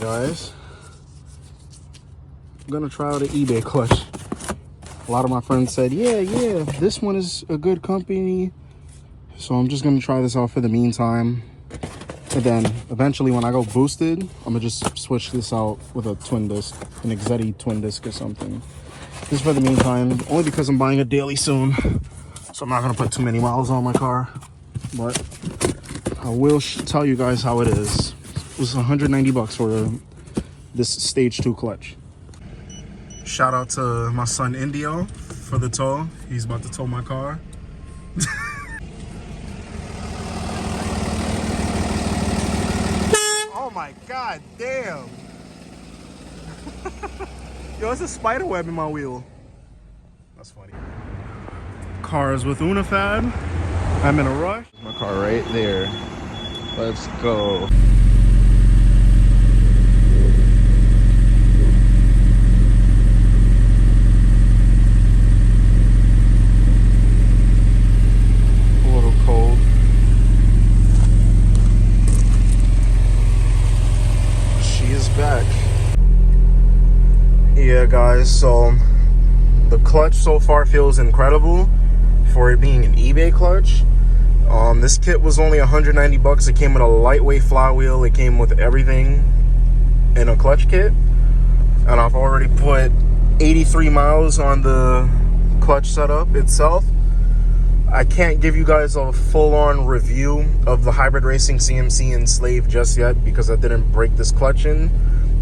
guys, I'm gonna try out an eBay clutch. A lot of my friends said, yeah, this one is a good company, so I'm just gonna try this out for the meantime, and then eventually when I go boosted, I'm gonna just switch this out with a twin disc, an Exetti twin disc or something. Just for the meantime, only because I'm buying a daily soon, so I'm not gonna put too many miles on my car, but I will tell you guys how it is. It was 190 bucks for this stage 2 clutch. Shout out to my son Indio for the tow. He's about to tow my car. Oh my god, damn. Yo, it's a spider web in my wheel. That's funny. Cars with Unifad. I'm in a rush. My car right there. Let's go. A little cold. She is back. Yeah, guys, so the clutch so far feels incredible for it being an eBay clutch. This kit was only 190 bucks. It came with a lightweight flywheel. It came with everything in a clutch kit. And I've already put 83 miles on the clutch setup itself. I can't give you guys a full-on review of the Hybrid Racing CMC and Slave just yet because I didn't break this clutch in.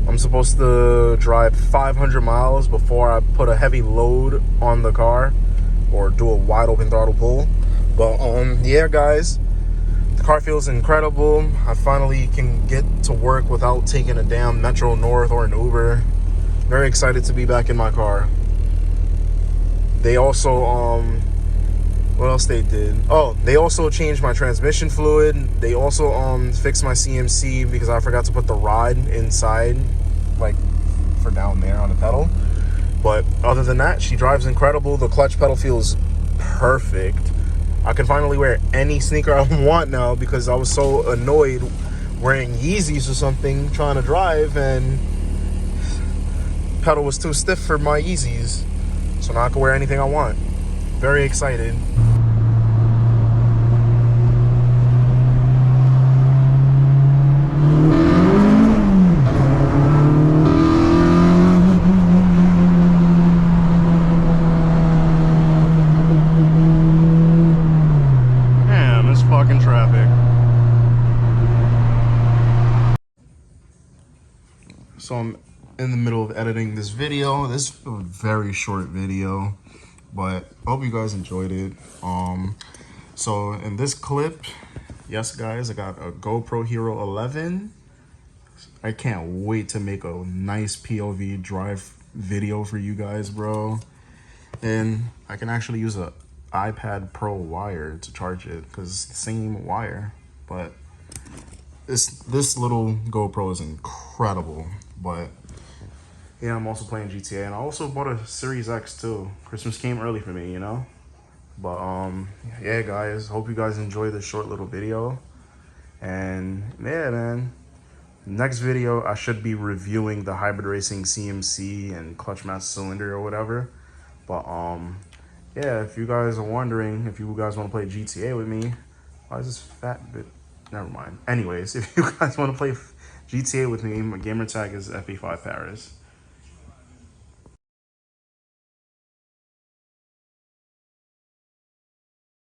I'm supposed to drive 500 miles before I put a heavy load on the car or do a wide open throttle pull. But yeah, guys, the car feels incredible. I finally can get to work without taking a damn Metro North or an Uber. Very excited to be back in my car. They also what else they did? Oh, they also changed my transmission fluid. They also fixed my CMC because I forgot to put the rod inside, like for down there on the pedal. But other than that, she drives incredible. The clutch pedal feels perfect. I can finally wear any sneaker I want now because I was so annoyed wearing Yeezys or something trying to drive and pedal was too stiff for my Yeezys. So now I can wear anything I want. Very excited. Fucking traffic. So I'm in the middle of editing this video. This is a very short video, but I hope you guys enjoyed it. So in this clip, yes guys, I got a GoPro Hero 11. I can't wait to make a nice POV drive video for you guys, bro. And I can actually use a iPad Pro wire to charge it because it's the same wire. But this little GoPro is incredible. But yeah, I'm also playing GTA, and I also bought a Series X too. Christmas came early for me, you know. But yeah guys, hope you guys enjoy this short little video. And yeah, man, next video I should be reviewing the Hybrid Racing CMC and Clutch Master Cylinder or whatever. But yeah, if you guys are wondering if you guys want to play GTA with me, why is this fat bit? Never mind. Anyways, if you guys want to play GTA with me, my gamer tag is Fa5 Paris.